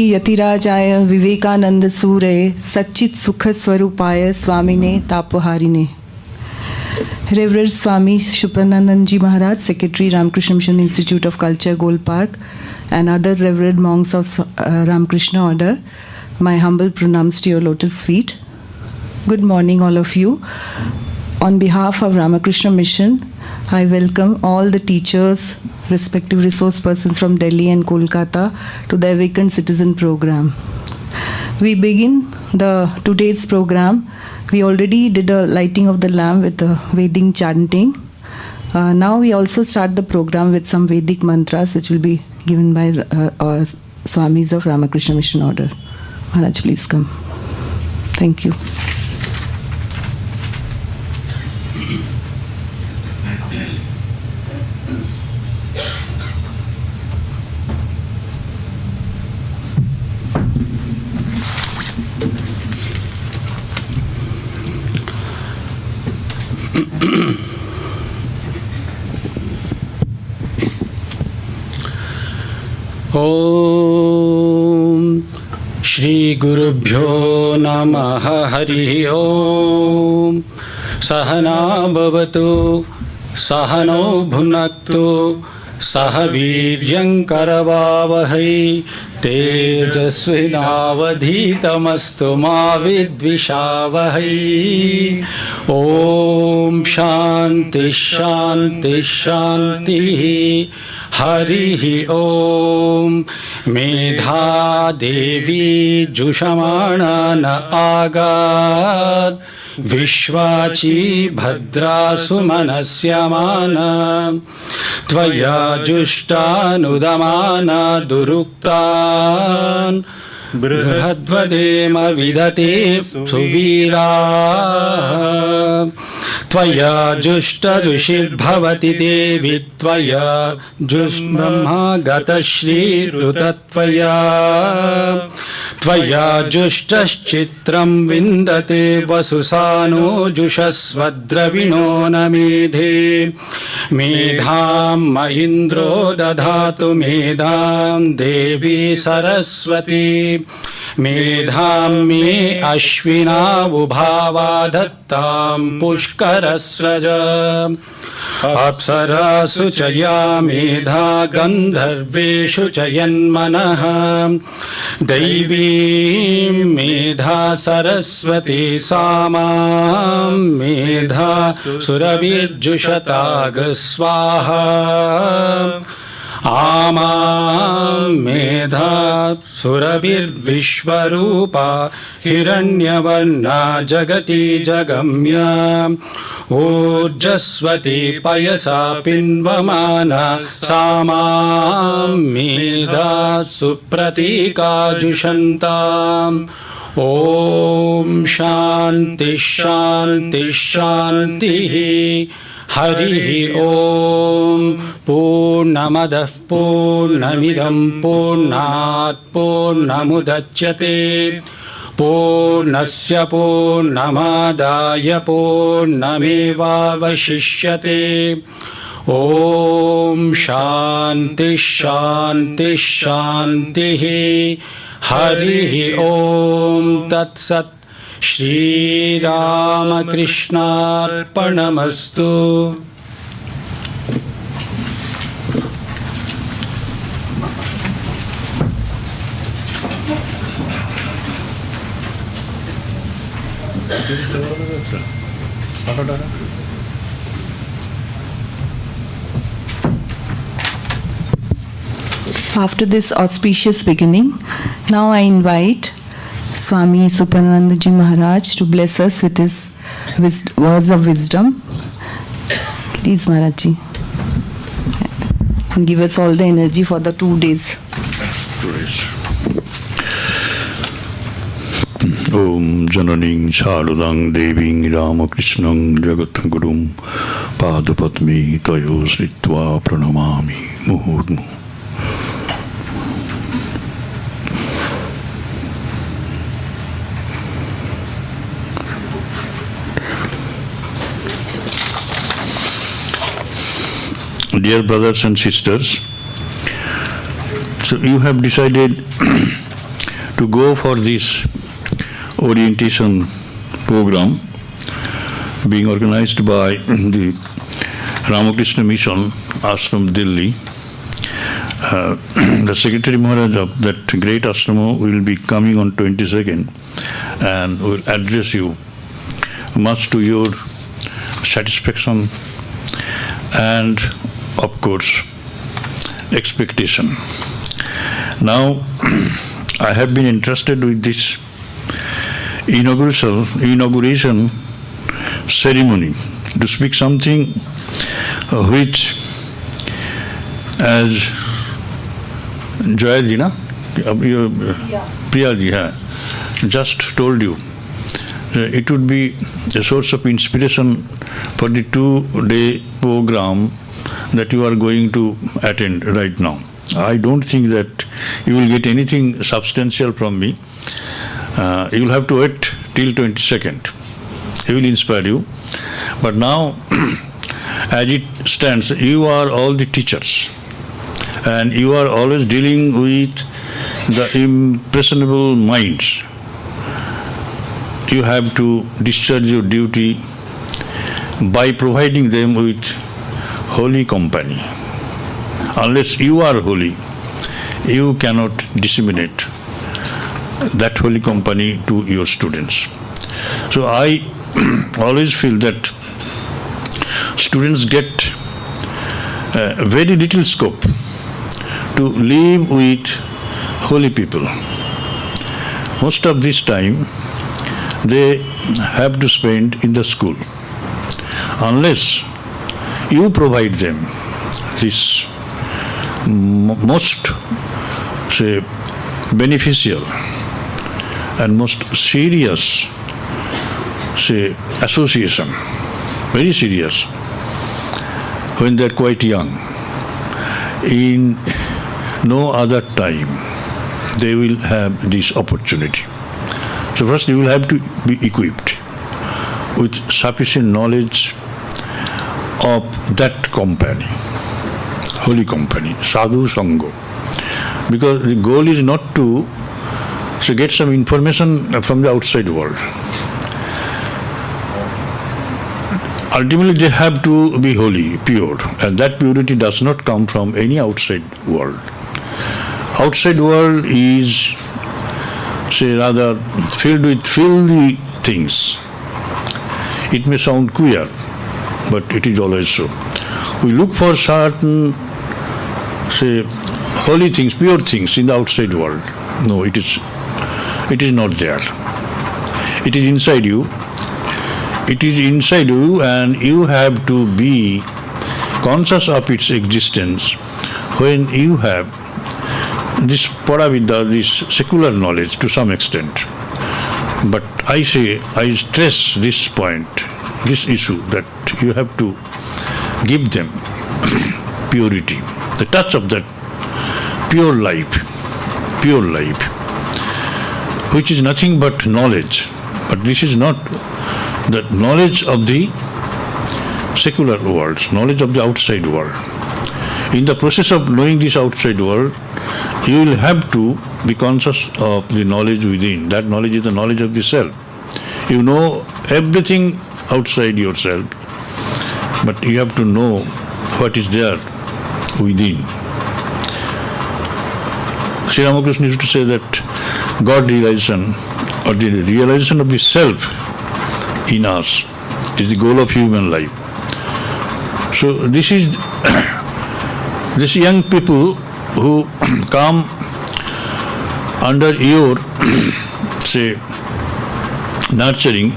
यतिराजाय विवेकानंद सूरये सच्चित सुख स्वरूपाय स्वामिने तापहारिने. Reverend Swami Shupanananji Maharaj, Secretary, Ramakrishna Mission Institute of Culture, Gold Park, and other Reverend monks of Ramakrishna Order, my humble pranams to your lotus feet. Good morning, all of you. On behalf of Ramakrishna Mission, I welcome all the teachers, respective resource persons from Delhi and Kolkata to the Awakened Citizen program. We begin today's program. We already did a lighting of the lamp with the Vedic chanting. Now we also start the program with some Vedic mantras which will be given by Swamis of Ramakrishna Mission Order. Maharaj, please come. Thank you. Om Shri Gurubhyo Namaha Hari Om Sahana Bhavatu Sahano Bhunaktu Sahavirjam Karavavahai Tejasvinavadhitamastu ma vidvishavahai. Om Shanti Shanti Shanti. Harihi Om. Medha Devi Jushamana na Agad Vishvachi Bhadra Sumanasyamana Tvaya Jushtanudamana Duruktan Brihadvadema Vidate Suvira Tvaya Jushta Jushit Bhavati Devi Tvaya Jush Brahma Gata Shri Rutatvaya Tvaya Jushtas Chitram Vindate Vasusano Jushasvadravino Namedhe Medham Mahindro Dadhatu Medham Devi Saraswati Medham me Ashvina Ubhava Dattam Pushkarasraja Apsara Suchaya Medha Gandharveshu Chayanmanaha Devi Medha Saraswati Samam Medha Suravirjushatag Swaha Amam Medha Surabir Vishwarupa Hiranyavarna Jagati Jagamya Urjaswati Payasa Pinvamana Samam Medha Supratika Jushantam. Om Shanti Shanti Shanti. Harihi Om. Purnamadah Purnamidam Purnat Purnamudachyate Purnasya Purnamadaya Purnamevavashishyate. Om Shanti Shanti Shanti. Harihi Om. Tat Sat. Shri Ramakrishna Arpanamastu. After this auspicious beginning, now I invite Swami Supananandaji Maharaj to bless us with his words of wisdom. Please, Maharajji, and give us all the energy for the 2 days. Om Jananing Sarudang Deving Ramakrishnang Jagatgurum Padapatmi Tayo Sritva Pranamami Muhurmu. Dear brothers and sisters, so you have decided to go for this orientation program being organized by the Ramakrishna Mission, Ashram, Delhi. The Secretary Maharaj of that great ashrama will be coming on 22nd and will address you much to your satisfaction and, of course, expectation. Now, I have been entrusted with this inauguration ceremony to speak something which, as Joyaji, Priyaji, just told you, it would be a source of inspiration for the 2-day program that you are going to attend right now. I don't think that you will get anything substantial from me. You will have to wait till 22nd. He will inspire you. But now, as it stands, you are all the teachers. And you are always dealing with the impressionable minds. You have to discharge your duty by providing them with holy company. Unless you are holy, you cannot disseminate that holy company to your students. So I always feel that students get very little scope to live with holy people. Most of this time they have to spend in the school. Unless you provide them this most, say, beneficial and most serious, say, association, very serious, when they are quite young, in no other time they will have this opportunity. So first you will have to be equipped with sufficient knowledge of that company, holy company, sadhu sangha. Because the goal is not to get some information from the outside world. Ultimately they have to be holy, pure, and that purity does not come from any outside world. Outside world is, say, rather filled with filthy things. It may sound queer, but it is always so. We look for certain, say, holy things, pure things in the outside world. No, it is not there. It is inside you. It is inside you, and you have to be conscious of its existence when you have this paravidya, this secular knowledge to some extent. But I stress this point, this issue, that you have to give them purity, the touch of that pure life, which is nothing but knowledge. But this is not the knowledge of the secular world, knowledge of the outside world. In the process of knowing this outside world, you will have to be conscious of the knowledge within. That knowledge is the knowledge of the self. You know everything outside yourself, but you have to know what is there within. Sri Ramakrishna used to say that God realization, or the realization of the self in us, is the goal of human life. So this is these young people who come under your, say, nurturing,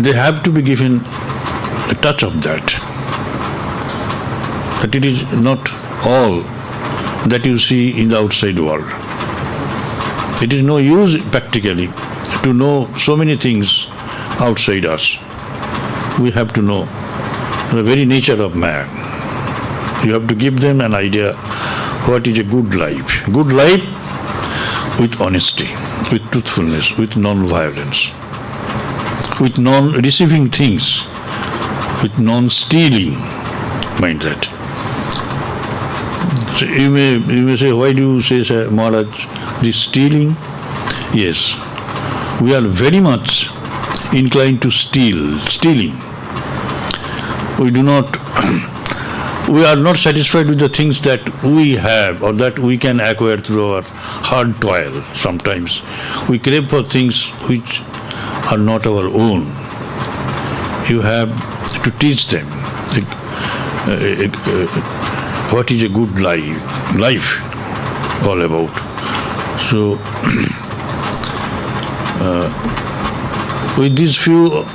they have to be given a touch of that. That it is not all that you see in the outside world. It is no use practically to know so many things outside us. We have to know the very nature of man. You have to give them an idea what is a good life. Good life with honesty, with truthfulness, with non-violence, with non-receiving things, with non-stealing. Mind that. So you may say, why do you say, Maharaj, this stealing? Yes, we are very much inclined to stealing. We do not, we are not satisfied with the things that we have or that we can acquire through our hard toil sometimes. We crave for things which are not our own. You have to teach them what is a good life all about. So, with these few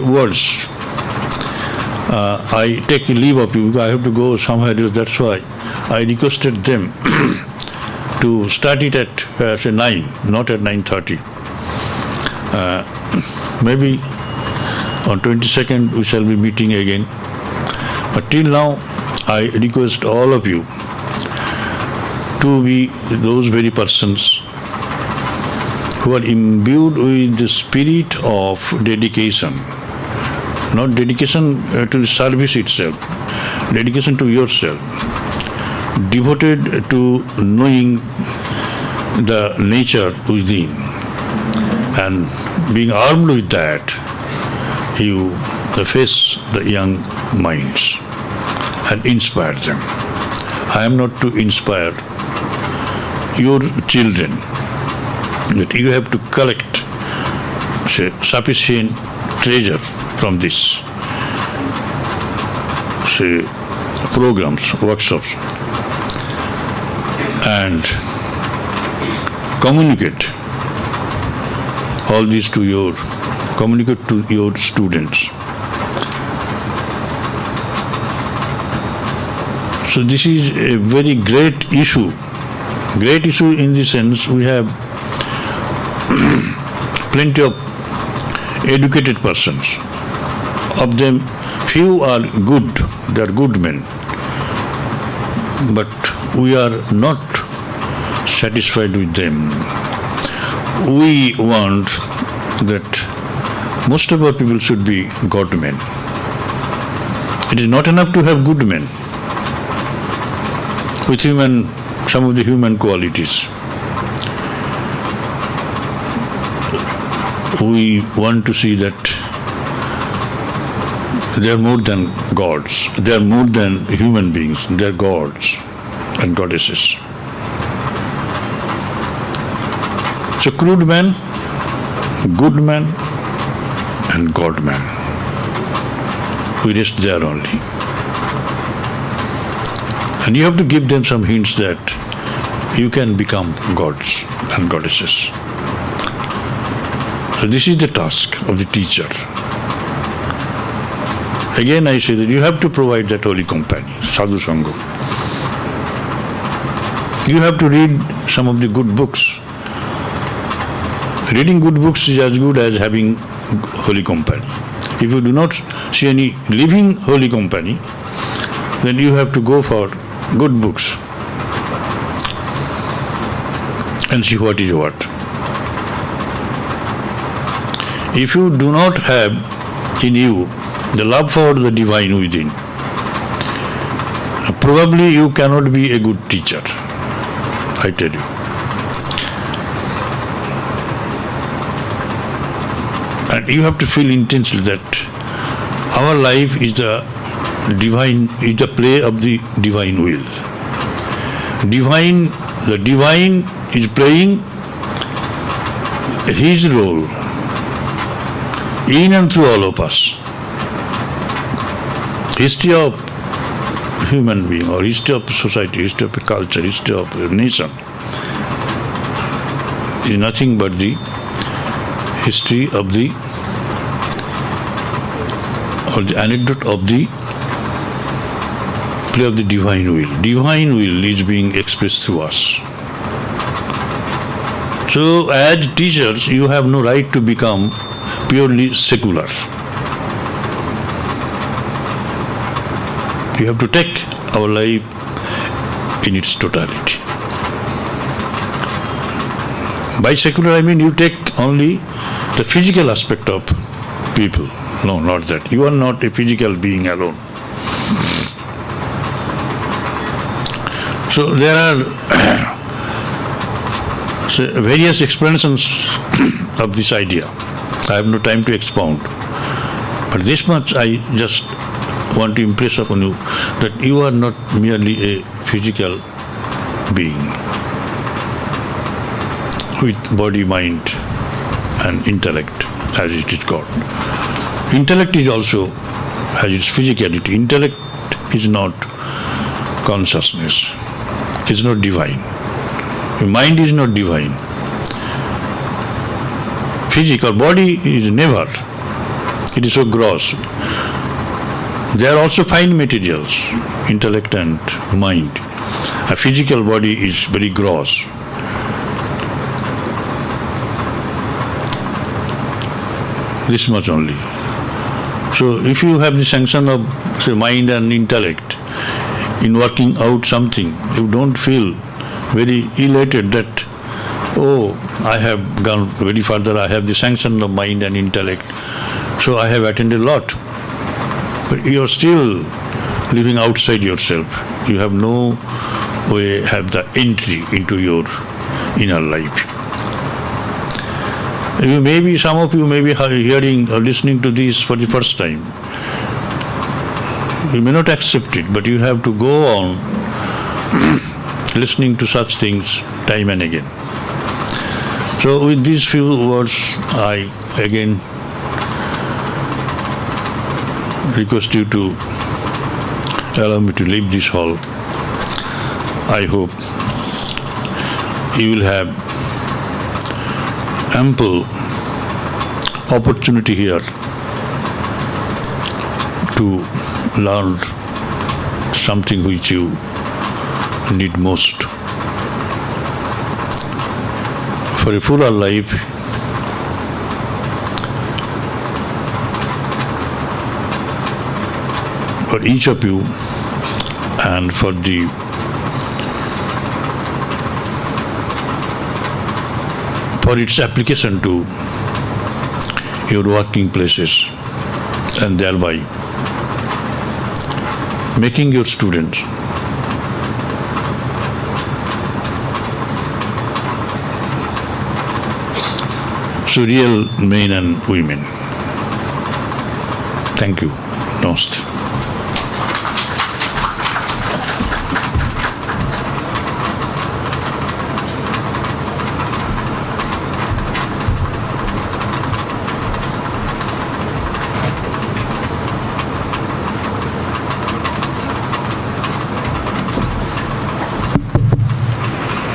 words, I take leave of you because I have to go somewhere else. That's why I requested them to start it at say 9, not at 9:30. Maybe on 22nd we shall be meeting again. But till now, I request all of you to be those very persons who are imbued with the spirit of dedication. Not dedication to the service itself, dedication to yourself, devoted to knowing the nature within, and being armed with that, you face the young minds and inspire them. I am not to inspire your children, but you have to collect sufficient treasure from this programs, workshops, and communicate all this to your students. So this is a very great issue in the sense we have plenty of educated persons. Of them, few are good, they are good men. But we are not satisfied with them. We want that most of our people should be God men. It is not enough to have good men with some of the human qualities. We want to see that they are more than gods. They are more than human beings. They are gods and goddesses. So crude man, good man, and God man. We rest there only. And you have to give them some hints that you can become gods and goddesses. So this is the task of the teacher. Again I say that you have to provide that holy company, sadhu sangha. You have to read some of the good books. Reading good books is as good as having holy company. If you do not see any living holy company, then you have to go for good books and see what is what. If you do not have in you the love for the divine within, probably you cannot be a good teacher, I tell you. And you have to feel intensely that our life is the play of the divine will. The divine is playing his role in and through all of us. History of human being or history of society, history of a culture, history of a nation is nothing but the history of the anecdote of the play of the divine will. Divine will is being expressed through us. So as teachers, you have no right to become purely secular. You have to take our life in its totality. By secular, I mean you take only the physical aspect of people. No, not that. You are not a physical being alone. So there are various explanations of this idea. I have no time to expound. But this much I just want to impress upon you, that you are not merely a physical being with body, mind and intellect, as it is called. Intellect is also has its physicality. Intellect is not consciousness, is not divine. Your mind is not divine. Physical body is never. It is so gross. There are also fine materials, intellect and mind. A physical body is very gross. This much only. So if you have the sanction of, say, mind and intellect in working out something, you don't feel very elated that, oh, I have gone very further, I have the sanction of mind and intellect, so I have attained a lot. But you are still living outside yourself. You have no way, have the entry into your inner life. Some of you may be hearing or listening to this for the first time. You may not accept it, but you have to go on listening to such things time and again. So with these few words, I again request you to allow me to leave this hall. I hope you will have ample opportunity here to learn something which you need most. For a fuller life, for each of you, and for the for its application to your working places, and thereby making your students so real men and women. Thank you. Namaste.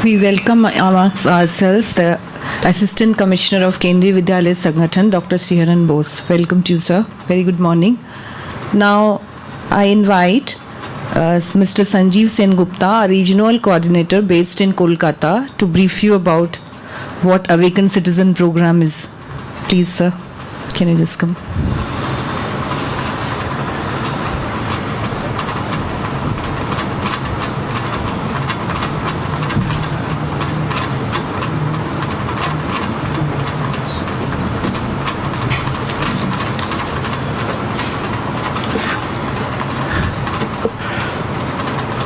We welcome amongst ourselves the Assistant Commissioner of Kendriya Vidyalaya Sangathan, Dr. Sriharan Bose. Welcome to you, sir. Very good morning. Now, I invite Mr. Sanjeev Sen Gupta, a regional coordinator based in Kolkata, to brief you about what Awaken Citizen program is. Please, sir, can you just come?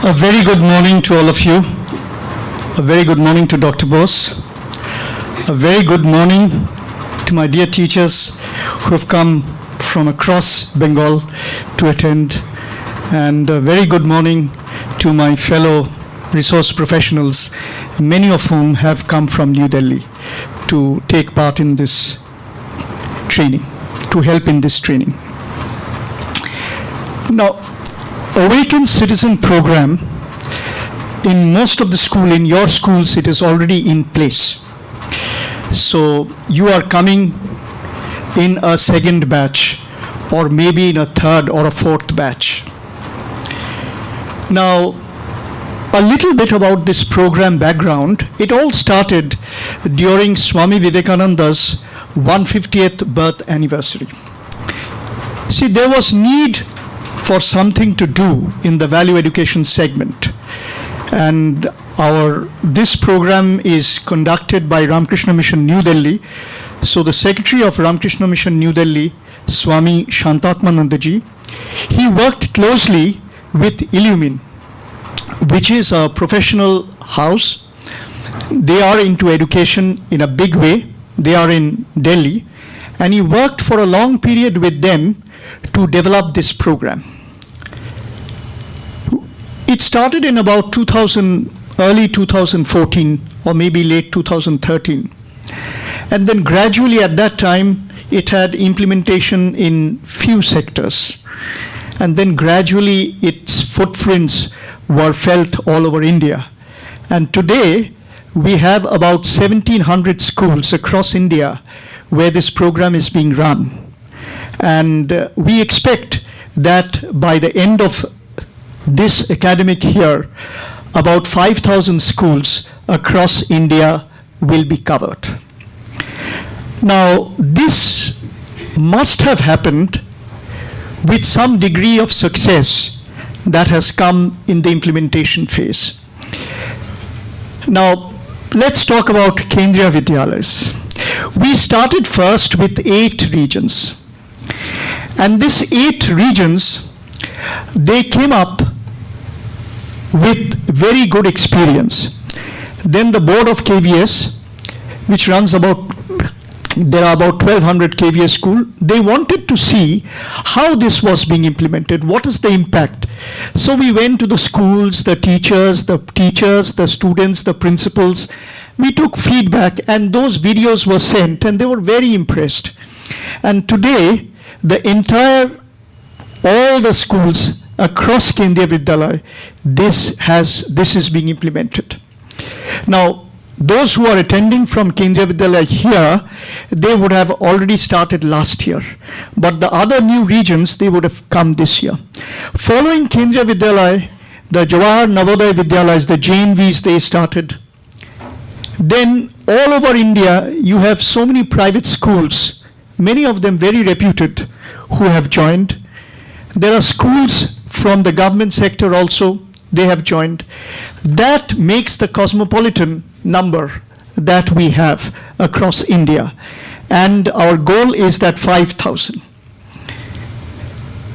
A very good morning to all of you. A very good morning to Dr. Bose. A very good morning to my dear teachers who have come from across Bengal to attend. And a very good morning to my fellow resource professionals, many of whom have come from New Delhi to take part in this training, to help in this training. Now, Awaken Citizen program, in most of the school, in your schools, it is already in place. So you are coming in a second batch, or maybe in a third or a fourth batch. Now, a little bit about this program background. It all started during Swami Vivekananda's 150th birth anniversary. See, there was need for something to do in the value education segment, and this program is conducted by Ramakrishna Mission New Delhi. So the Secretary of Ramakrishna Mission New Delhi, Swami Shantatmanandaji, he worked closely with Illumin, which is a professional house, They are into education in a big way. They are in Delhi. And he worked for a long period with them to develop this program. It started in about early 2014 or maybe late 2013. And then gradually at that time, it had implementation in few sectors. And then gradually its footprints were felt all over India. And today, we have about 1,700 schools across India where this program is being run. And we expect that by the end of this academic year, about 5,000 schools across India will be covered. Now, this must have happened with some degree of success that has come in the implementation phase. Now, let's talk about Kendriya Vidyalayas. We started first with 8 regions. And these 8 regions, they came up with very good experience. Then the board of KVS, which runs there are about 1,200 KVS schools, they wanted to see how this was being implemented, what is the impact. So we went to the schools, the teachers, the students, the principals. We took feedback and those videos were sent and they were very impressed. And today, all the schools across Kendriya Vidyalaya, this is being implemented. Now, those who are attending from Kendriya Vidyalaya here, they would have already started last year. But the other new regions, they would have come this year. Following Kendriya Vidyalaya, the Jawahar Navodaya Vidyalayas, the JNVs, they started. Then all over India, you have so many private schools, many of them very reputed, who have joined. There are schools from the government sector also, they have joined. That makes the cosmopolitan number that we have across India. And our goal is that 5,000.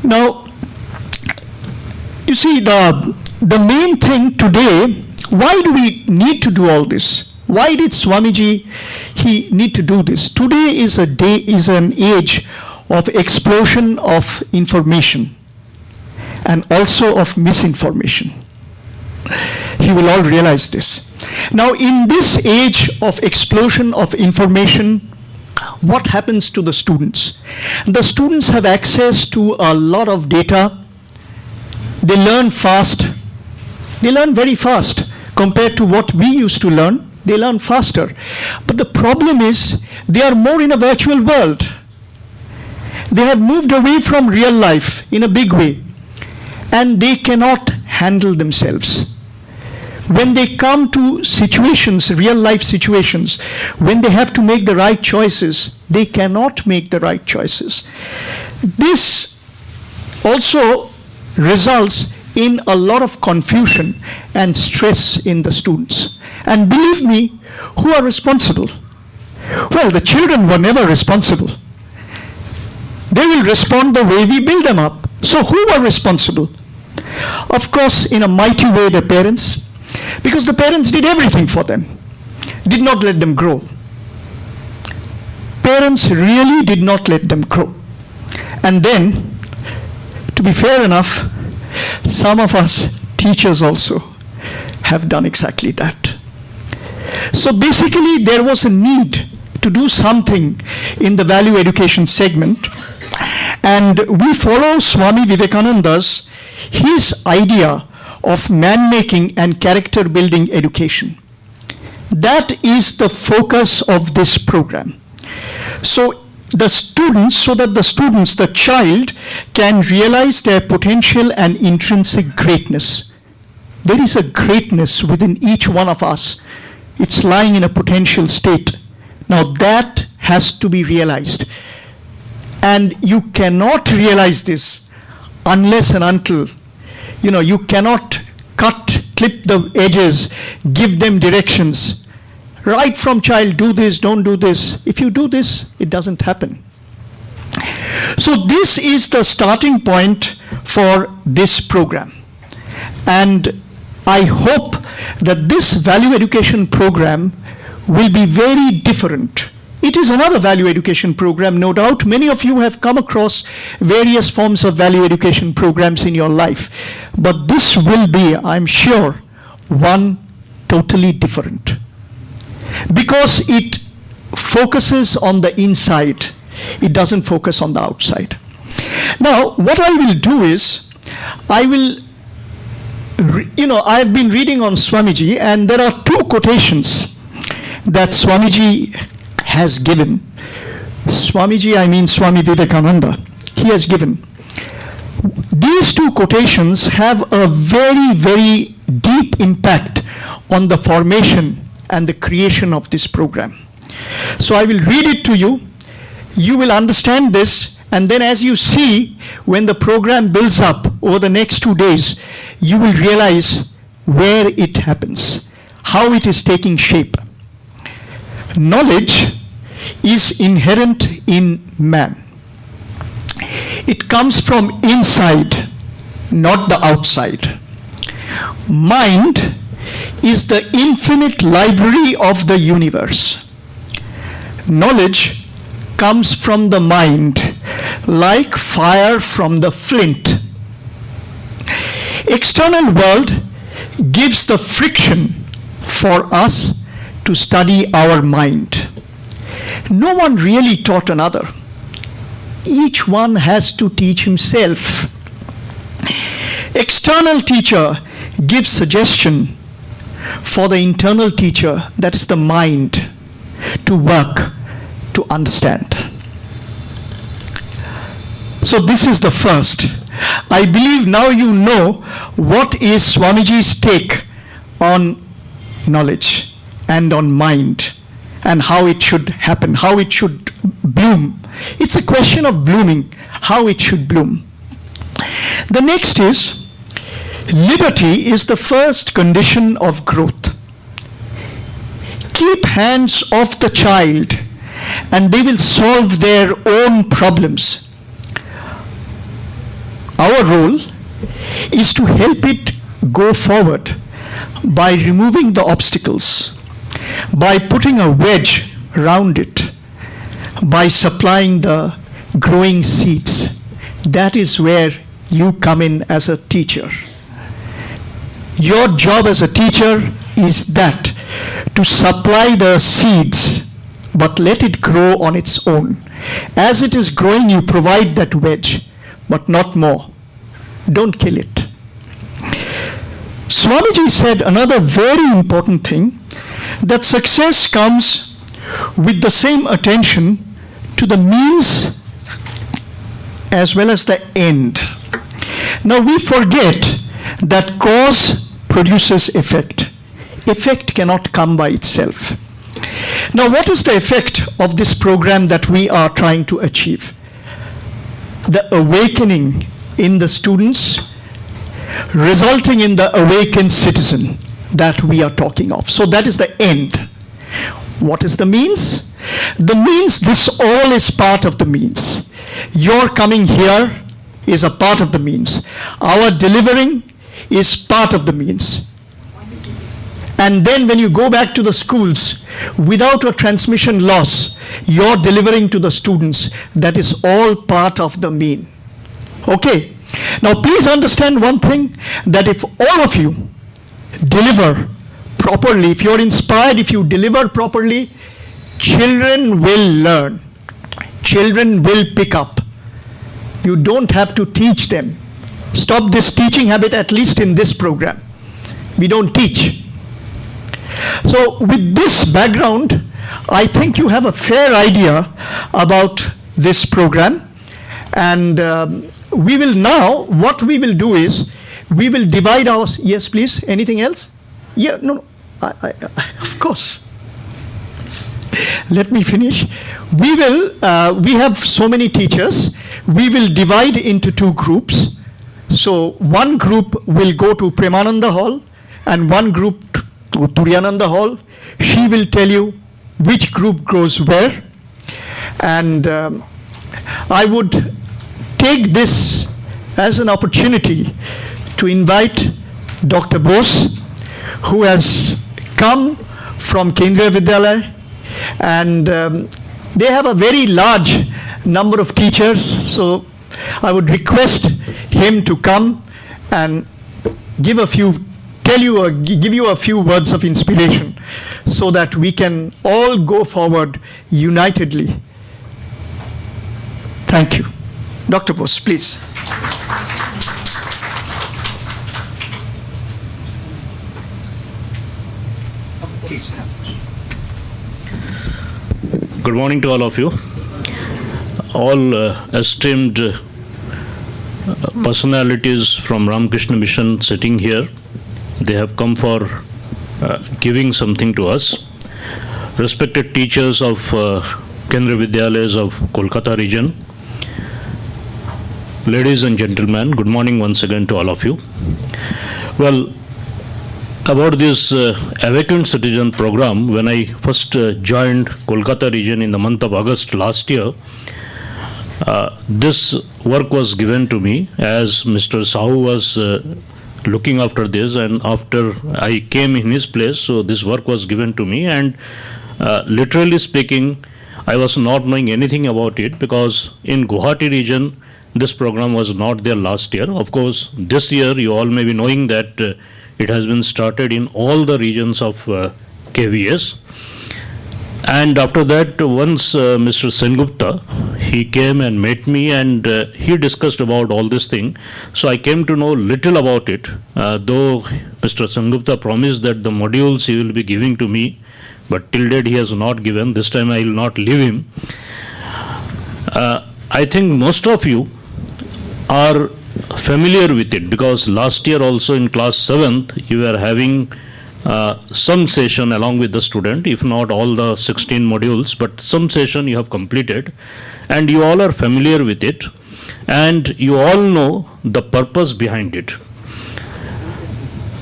Now, you see, the main thing today, why do we need to do all this? Why did Swamiji, he need to do this? Today is an age of explosion of information and also of misinformation. You will all realize this. Now, in this age of explosion of information, what happens to the students? The students have access to a lot of data. They learn fast. They learn very fast compared to what we used to learn. They learn faster. But the problem is they are more in a virtual world. They have moved away from real life in a big way, and they cannot handle themselves. When they come to situations, real life situations, when they have to make the right choices, they cannot make the right choices. This also results in a lot of confusion and stress in the students. And believe me, who are responsible? Well, the children were never responsible. They will respond the way we build them up. So who are responsible? Of course, in a mighty way, the parents, because the parents did everything for them, did not let them grow. Parents really did not let them grow. And then, to be fair enough, some of us teachers also have done exactly that. So basically, there was a need to do something in the value education segment, and we follow Swami Vivekananda's his idea of man-making and character-building education. That is the focus of this program. So that the students, the child, can realize their potential and intrinsic greatness. There is a greatness within each one of us. It's lying in a potential state. Now that has to be realized. And you cannot realize this unless and until, you cannot clip the edges, give them directions. Right from child, do this, don't do this. If you do this, it doesn't happen. So this is the starting point for this program. And I hope that this value education program will be very different. It is another value education program, no doubt. Many of you have come across various forms of value education programs in your life. But this will be, I'm sure, one totally different. Because it focuses on the inside. It doesn't focus on the outside. Now, what I will do is, I have been reading on Swamiji, and there are two quotations that Swamiji has given. Swamiji, I mean Swami Vivekananda, he has given. These two quotations have a very, very deep impact on the formation and the creation of this program. So I will read it to you. You will understand this, and then as you see, when the program builds up over the next 2 days, you will realize where it happens, how it is taking shape. Knowledge is inherent in man. It comes from inside, not the outside. Mind is the infinite library of the universe. Knowledge comes from the mind, like fire from the flint. External world gives the friction for us to study our mind. No one really taught another. Each one has to teach himself. External teacher gives suggestion for the internal teacher, that is the mind, to work, to understand. So this is the first. I believe now you know what is Swamiji's take on knowledge and on mind and how it should happen, how it should bloom. It's a question of blooming, how it should bloom. The next is, liberty is the first condition of growth. Keep hands off the child and they will solve their own problems. Our role is to help it go forward by removing the obstacles, by putting a wedge around it, by supplying the growing seeds. That is where you come in as a teacher. Your job as a teacher is that, to supply the seeds, but let it grow on its own. As it is growing, you provide that wedge, but not more. Don't kill it. Swamiji said another very important thing, that success comes with the same attention to the means as well as the end. Now we forget that cause produces effect. Effect cannot come by itself. Now what is the effect of this program that we are trying to achieve? The awakening in the students, resulting in the awakened citizen that we are talking of. So that is the end. What is the means? The means, this all is part of the means. Your coming here is a part of the means. Our delivering is part of the means. And then when you go back to the schools, without a transmission loss, you're delivering to the students. That is all part of the mean. Okay. Now please understand one thing, that if all of you deliver properly, if you're inspired, if you deliver properly, children will learn. Children will pick up. You don't have to teach them. Stop this teaching habit, at least in this program. We don't teach. So with this background, I think you have a fair idea about this program. And we will now, what we will do is, we will divide our, yes please, anything else? Yeah, no, of course. Let me finish. We have so many teachers. We will divide into two groups. So one group will go to Premananda Hall and one group to Turyananda Hall. She will tell you which group goes where. And I would take this as an opportunity to invite Dr. Bose, who has come from Kendriya Vidyalaya, and they have a very large number of teachers, so I would request him to come and give you a few words of inspiration so that we can all go forward unitedly. Thank you. Dr. Bose, please. Good morning to all of you. All esteemed personalities from Ramakrishna Mission sitting here. They have come for giving something to us. Respected teachers of Kendriya Vidyalayas of Kolkata region. Ladies and gentlemen, good morning once again to all of you. Well, about this Awakened Citizen program, when I first joined Kolkata region in the month of August last year, this work was given to me as Mr. Sahu was looking after this, and after I came in his place, so this work was given to me, and literally speaking, I was not knowing anything about it because in Guwahati region, this program was not there last year. Of course, this year you all may be knowing that it has been started in all the regions of KVS. And after that, once Mr. Sengupta, he came and met me and he discussed about all this thing. So I came to know little about it, though Mr. Sengupta promised that the modules he will be giving to me, but till date he has not given. This time I will not leave him. I think most of you are familiar with it because last year also in class 7th you were having some session along with the student, if not all the 16 modules, but some session you have completed and you all are familiar with it and you all know the purpose behind it.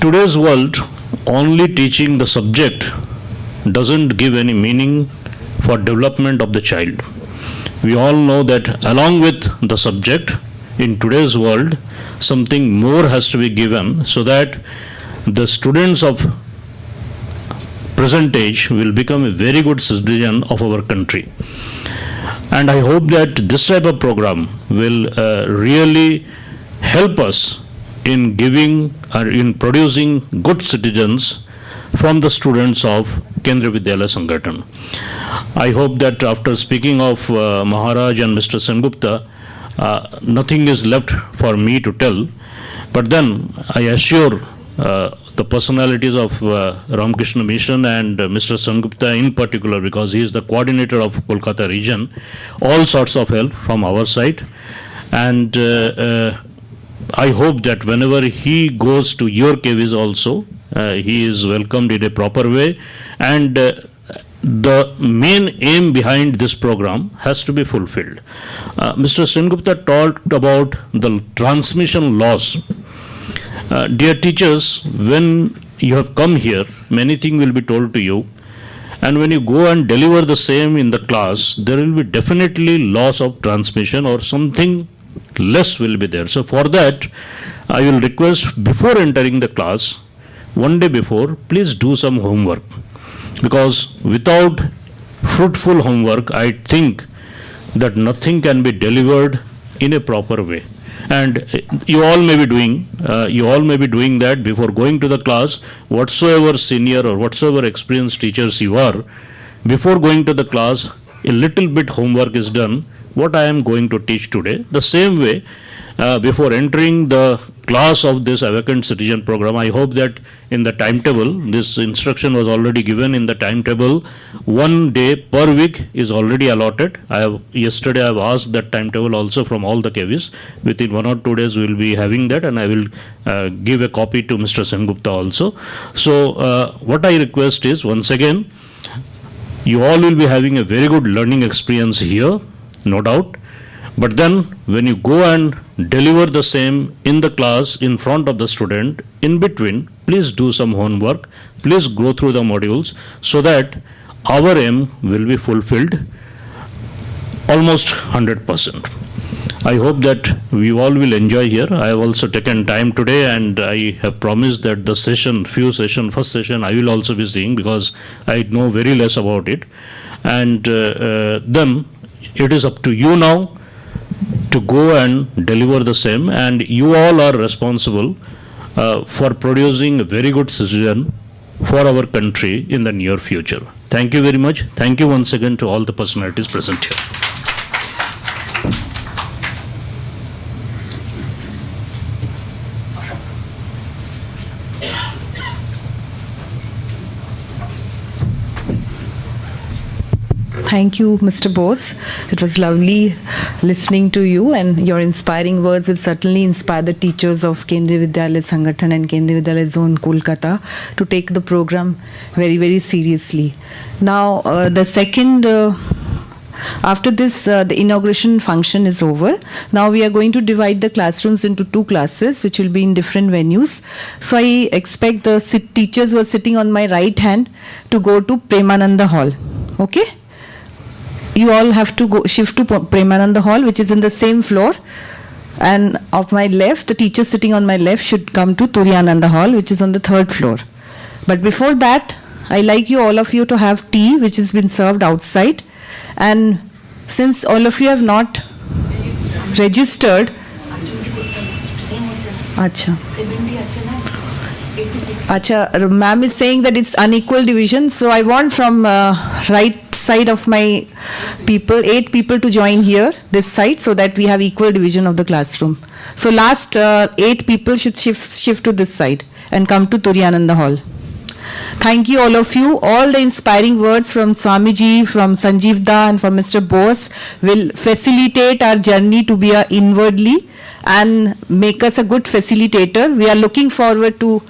Today's world, only teaching the subject doesn't give any meaning for development of the child. We all know that along with the subject, in today's world, something more has to be given so that the students of present age will become a very good citizen of our country. And I hope that this type of program will really help us in giving or in producing good citizens from the students of Kendriya Vidyalaya Sangathan. I hope that after speaking of Maharaj and Mr. Sengupta, nothing is left for me to tell, but then I assure the personalities of Ramakrishna Mission and Mr. Sengupta in particular, because he is the coordinator of Kolkata region, all sorts of help from our side. And I hope that whenever he goes to your caves also, he is welcomed in a proper way, and the main aim behind this program has to be fulfilled. Mr. Sengupta talked about the transmission loss. Dear teachers, when you have come here, many things will be told to you, and when you go and deliver the same in the class, there will be definitely loss of transmission or something less will be there. So for that, I will request before entering the class, one day before, please do some homework. Because without fruitful homework, I think that nothing can be delivered in a proper way. And you all may be doing that before going to the class. Whatsoever senior or whatsoever experienced teachers you are, before going to the class, a little bit homework is done. What I am going to teach today, the same way, before entering the class of this Awakened Citizen program, I hope that in the timetable, this instruction was already given in the timetable, 1 day per week is already allotted. Yesterday I have asked that timetable also from all the KVs. Within 1 or 2 days we will be having that, and I will give a copy to Mr. Sengupta also. So what I request is, once again, you all will be having a very good learning experience here, no doubt. But then when you go and deliver the same in the class in front of the student, in between, please do some homework, please go through the modules so that our aim will be fulfilled almost 100%. I hope that we all will enjoy here. I have also taken time today, and I have promised that the first session I will also be seeing, because I know very less about it. And then it is up to you now to go and deliver the same, and you all are responsible for producing a very good citizen for our country in the near future. Thank you very much. Thank you once again to all the personalities present here. Thank you, Mr. Bose. It was lovely listening to you, and your inspiring words will certainly inspire the teachers of Kendriya Vidyalaya Sangathan and Kendriya Vidyalaya Zone Kolkata to take the program very, very seriously. Now, the second, after this, the inauguration function is over. Now we are going to divide the classrooms into 2 classes, which will be in different venues. So I expect the teachers who are sitting on my right hand to go to Premananda Hall. Okay? You all have to go shift to Premananda Hall, which is in the same floor. And of my left, the teacher sitting on my left should come to Turyananda Hall, which is on the 3rd floor. But before that, I like you, all of you, to have tea, which has been served outside. And since all of you have not registered, Acha, ma'am is saying that it's unequal division, so I want from right side of my people, 8 people to join here, this side, so that we have equal division of the classroom. So last 8 people should shift to this side and come to Turyananda Hall. Thank you, all of you. All the inspiring words from Swamiji, from Sanjeev Da, and from Mr. Bose will facilitate our journey to be inwardly and make us a good facilitator. We are looking forward to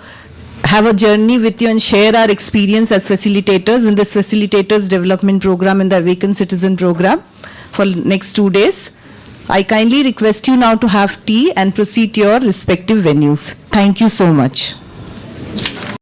have a journey with you and share our experience as facilitators in this Facilitators Development Program and the Awakened Citizen Program for next 2 days. I kindly request you now to have tea and proceed to your respective venues. Thank you so much.